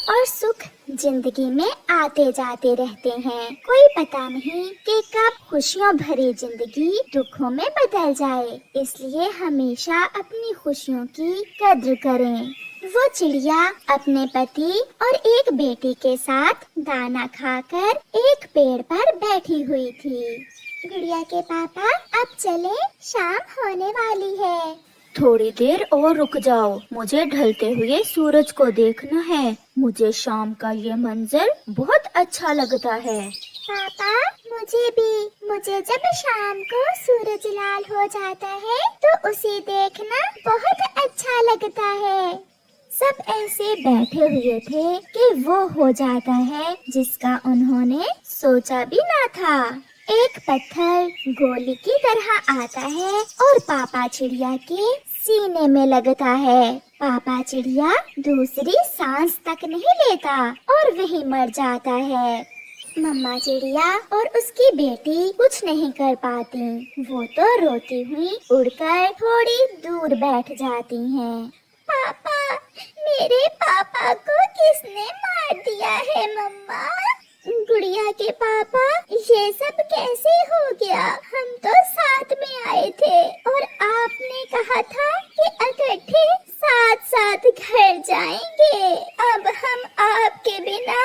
और सुख जिंदगी में आते जाते रहते हैं। कोई पता नहीं कि कब खुशियों भरी जिंदगी दुखों में बदल जाए, इसलिए हमेशा अपनी खुशियों की कद्र करें। वो चिड़िया अपने पति और एक बेटी के साथ दाना खाकर एक पेड़ पर बैठी हुई थी। गुड़िया के पापा, अब चले, शाम होने वाली है। थोड़ी देर और रुक जाओ, मुझे ढलते हुए सूरज को देखना है। मुझे शाम का ये मंजर बहुत अच्छा लगता है। पापा, मुझे भी। मुझे जब शाम को सूरज लाल हो जाता है तो उसे देखना बहुत अच्छा लगता है। सब ऐसे बैठे हुए थे कि वो हो जाता है जिसका उन्होंने सोचा भी ना था। एक पत्थर गोली की तरह आता है और पापा चिड़िया के सीने में लगता है। पापा चिड़िया दूसरी सांस तक नहीं लेता और वहीं मर जाता है। मम्मा चिड़िया और उसकी बेटी कुछ नहीं कर पाती। वो तो रोती हुई उड़कर थोड़ी दूर बैठ जाती हैं। पापा, मेरे पापा को किसने मार दिया है मम्मा? गुड़िया के पापा, ये सब कैसे हो गया? हम तो साथ में आए थे और आपने कहा था कि इकट्ठे साथ साथ घर जाएंगे। अब हम आपके बिना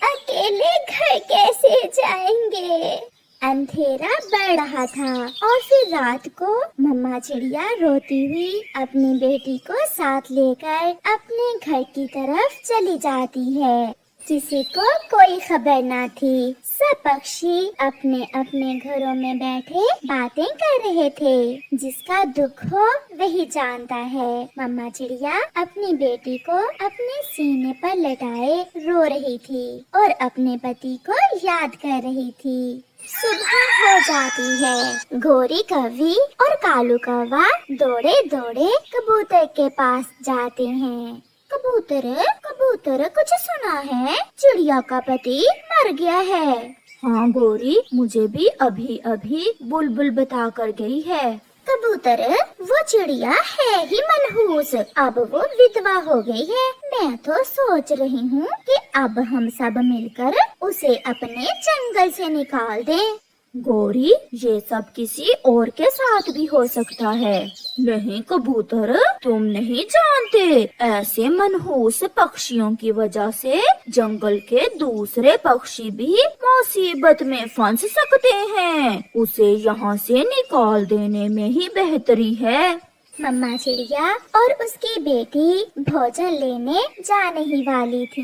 अकेले घर कैसे जाएंगे? अंधेरा बढ़ रहा था और फिर रात को मम्मा चिड़िया रोती हुई अपनी बेटी को साथ लेकर अपने घर की तरफ चली जाती है। किसी को कोई खबर ना थी। सब पक्षी अपने अपने घरों में बैठे बातें कर रहे थे। जिसका दुख हो वही जानता है। मम्मा चिड़िया अपनी बेटी को अपने सीने पर लटाए रो रही थी और अपने पति को याद कर रही थी। सुबह हो जाती है। गोरी कौवी और कालू कौवा दौड़े दौड़े कबूतर के पास जाते हैं। कबूतर, कबूतर, कुछ सुना है? चिड़िया का पति मर गया है। हाँ गोरी, मुझे भी अभी अभी बुलबुल बता कर गई है। कबूतर, वो चिड़िया है ही मनहूस, अब वो विधवा हो गई है। मैं तो सोच रही हूँ कि अब हम सब मिलकर उसे अपने जंगल से निकाल दें। गोरी, ये सब किसी और के साथ भी हो सकता है। नहीं कबूतर, तुम नहीं जानते, ऐसे मनहूस पक्षियों की वजह से जंगल के दूसरे पक्षी भी मुसीबत में फंस सकते हैं। उसे यहाँ से निकाल देने में ही बेहतरी है। मम्मा चिड़िया और उसकी बेटी भोजन लेने जाने ही वाली थी।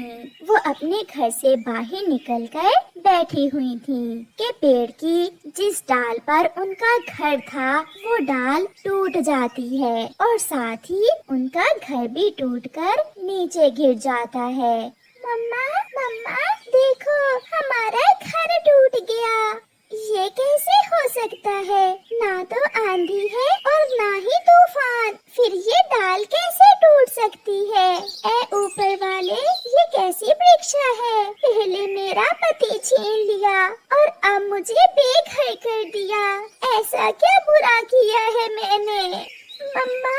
वो अपने घर से बाहर निकलकर बैठी हुई थी कि पेड़ की जिस डाल पर उनका घर था वो डाल टूट जाती है और साथ ही उनका घर भी टूटकर नीचे गिर जाता है। मम्मा, मम्मा, देखो, हमारा घर टूट गया। ये कैसे हो सकता है? ना तो आंधी है और ना ही तूफान, फिर ये डाल कैसे टूट सकती है? ऐ ऊपर वाले, ये कैसी परीक्षा है? पहले मेरा पति छीन लिया और अब मुझे बेघर कर दिया। ऐसा क्या बुरा किया है मैंने? मम्मा,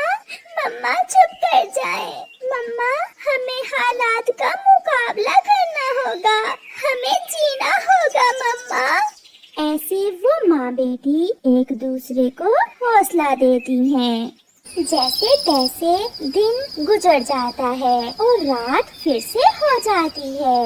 मम्मा, चुप कर जाए। मम्मा, हमें हालात का मुकाबला करना होगा, हमें जीना होगा मम्मा। ऐसे वो माँ बेटी एक दूसरे को हौसला देती हैं। जैसे तैसे दिन गुजर जाता है और रात फिर से हो जाती है।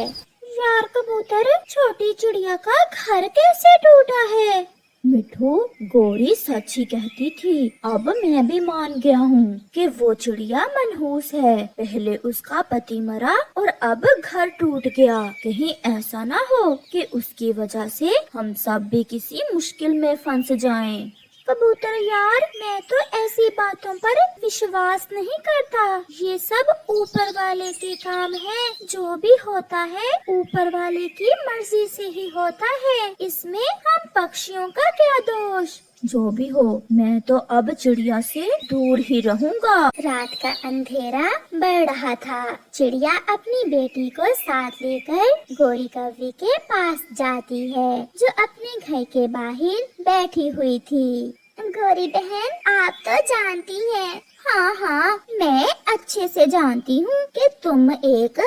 यार कबूतर, छोटी चिड़िया का घर कैसे टूटा है? मिठू, गोरी सच ही कहती थी। अब मैं भी मान गया हूँ कि वो चिड़िया मनहूस है। पहले उसका पति मरा और अब घर टूट गया। कहीं ऐसा ना हो कि उसकी वजह से हम सब भी किसी मुश्किल में फंस जाएं। कबूतर यार, मैं तो ऐसी बातों पर विश्वास नहीं करता। ये सब ऊपर वाले के काम है। जो भी होता है ऊपर वाले की मर्जी से ही होता है। इसमें हम पक्षियों का क्या दोष? जो भी हो, मैं तो अब चिड़िया से दूर ही रहूंगा। रात का अंधेरा बढ़ रहा था। चिड़िया अपनी बेटी को साथ लेकर गोरी कौवी के पास जाती है, जो अपने घर के बाहर बैठी हुई थी। गोरी बहन, आप तो जानती हैं। हाँ हाँ, मैं अच्छे से जानती हूँ कि तुम एक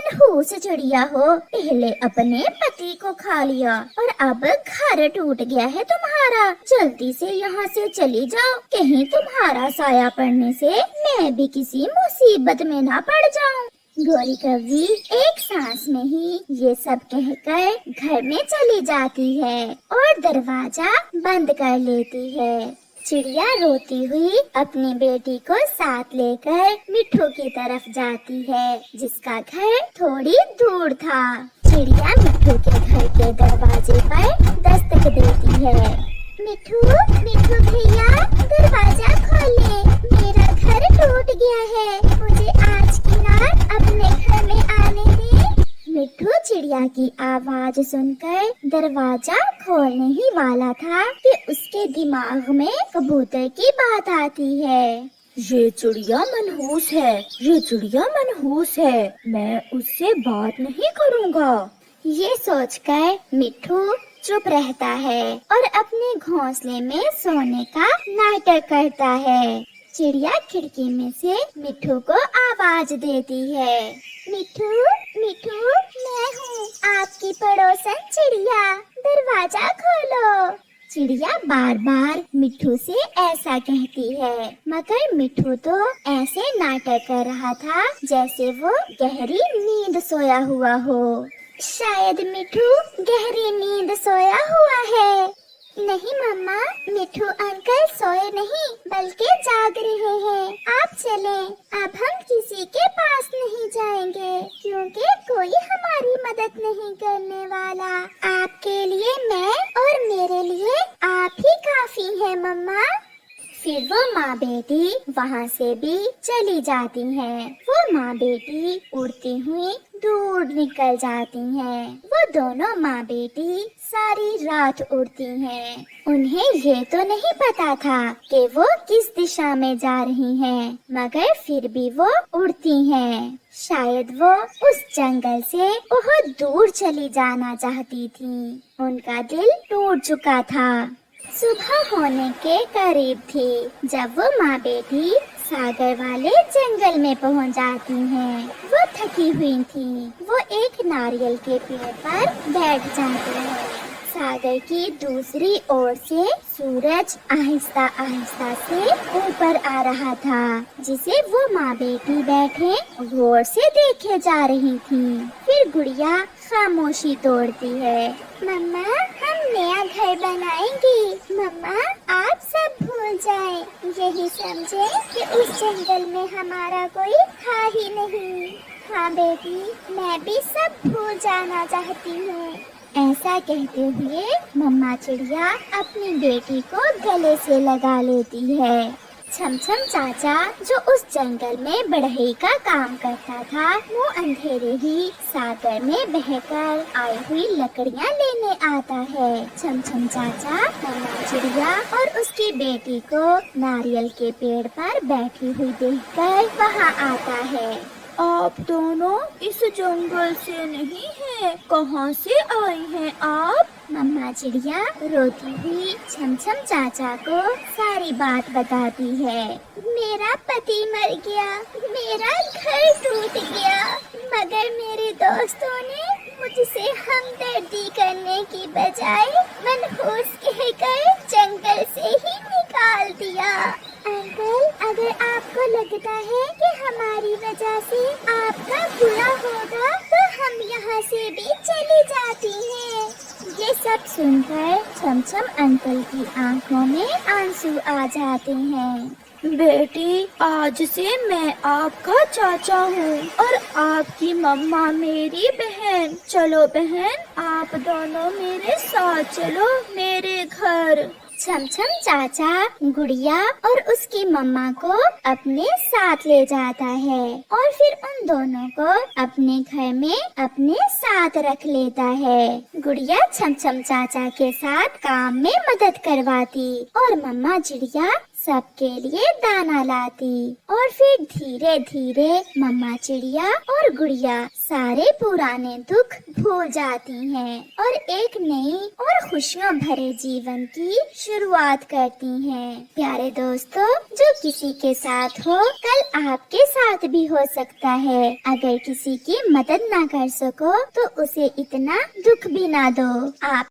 मनहूस चिड़िया हो, पहले अपने पति को खा लिया और अब घर टूट गया है तुम्हारा। जल्दी से यहाँ से चली जाओ, कहीं तुम्हारा साया पड़ने से मैं भी किसी मुसीबत में ना पड़ जाऊँ। गोरी कौवी एक सांस में ही ये सब कहकर घर में चली जाती है और दरवाजा बंद कर लेती है। चिड़िया रोती हुई अपनी बेटी को साथ लेकर मिट्ठू की तरफ जाती है, जिसका घर थोड़ी दूर था। चिड़िया मिट्ठू के घर के दरवाजे पर दस्तक देती है। मिट्ठू, मिट्ठू भैया, दरवाजा खोले, मेरा घर टूट गया है, मुझे आज की रात अपने घर में आने दे। मिट्ठू चिड़िया की आवाज सुनकर दरवाजा खोलने ही वाला था कि उसके दिमाग में कबूतर की बात आती है। ये चिड़िया मनहूस है, ये चिड़िया मनहूस है, मैं उससे बात नहीं करूँगा। ये सोचकर मिट्ठू चुप रहता है और अपने घोंसले में सोने का नाटक करता है। चिड़िया खिड़की में से मिट्ठू को आवाज देती है। मिट्ठू, मिट्ठू, मैं हूँ आपकी पड़ोसन चिड़िया, दरवाजा खोलो। चिड़िया बार बार मिट्ठू से ऐसा कहती है, मगर मिट्ठू तो ऐसे नाटक कर रहा था जैसे वो गहरी नींद सोया हुआ हो। शायद मिट्ठू गहरी नींद सोया हुआ है। नहीं मम्मा, मिट्ठू अंकल सोए नहीं बल्कि जाग रहे हैं। आप चलें, अब हम किसी के पास नहीं जाएंगे क्योंकि कोई हमारी मदद नहीं करने वाला। आपके लिए मैं और मेरे लिए आप ही काफी हैं मम्मा। फिर वो माँ बेटी वहाँ से भी चली जाती हैं। वो माँ बेटी उड़ती हुई दूर निकल जाती हैं। वो दोनों माँ बेटी सारी रात उड़ती हैं। उन्हें ये तो नहीं पता था कि वो किस दिशा में जा रही हैं, मगर फिर भी वो उड़ती हैं। शायद वो उस जंगल से बहुत दूर चली जाना चाहती थी। उनका दिल टूट चुका था। सुबह होने के करीब थी जब वो माँ बेटी सागर वाले जंगल में पहुँच जाती हैं। वो थकी हुई थी। वो एक नारियल के पेड़ पर बैठ जाती है। सागर की दूसरी ओर से सूरज आहिस्ता आहिस्ता से ऊपर आ रहा था, जिसे वो माँ बेटी बैठे गौर से देखे जा रही थी। फिर गुड़िया खामोशी तोड़ती है। मम्मा, हम नया घर बनाएंगे। मम्मा, आप सब भूल जाएं, यही समझे कि उस जंगल में हमारा कोई था ही नहीं। हाँ बेटी, मैं भी सब भूल जाना चाहती हूँ। ऐसा कहते हुए मम्मा चिड़िया अपनी बेटी को गले से लगा लेती है। छमछम चाचा जो उस जंगल में बढ़ई का काम करता था, वो अंधेरे ही सागर में बहकर आई हुई लकड़ियाँ लेने आता है। छमछम चाचा मम्मा चिड़िया और उसकी बेटी को नारियल के पेड़ पर बैठी हुई देखकर वहाँ आता है। आप दोनों इस जंगल से नहीं हैं, कहाँ से आई हैं आप? मम्मा चिड़िया रोती हुई छमछम चाचा को सारी बात बताती है। मेरा पति मर गया, मेरा घर टूट गया, मगर मेरे दोस्तों ने मुझसे हमदर्दी करने की बजाय मनहूस कहकर जंगल से ही निकाल दिया। अंकल, अगर आपको लगता है कि हमारी वजह से आपका बुरा होगा तो हम यहाँ से भी चली जाती हैं। ये सब सुनकर छमछम अंकल की आंखों में आंसू आ जाते हैं। बेटी, आज से मैं आपका चाचा हूँ और आपकी मम्मा मेरी बहन। चलो बहन, आप दोनों मेरे साथ चलो मेरे घर। छमछम चाचा गुड़िया और उसकी मम्मा को अपने साथ ले जाता है और फिर उन दोनों को अपने घर में अपने साथ रख लेता है। गुड़िया छमछम चाचा के साथ काम में मदद करवाती और मम्मा चिड़िया सबके लिए दाना लाती। और फिर धीरे धीरे मम्मा चिड़िया और गुड़िया सारे पुराने दुख भूल जाती हैं और एक नई और खुशियों भरे जीवन की शुरुआत करती हैं। प्यारे दोस्तों, जो किसी के साथ हो कल आपके साथ भी हो सकता है। अगर किसी की मदद ना कर सको तो उसे इतना दुख भी ना दो। आप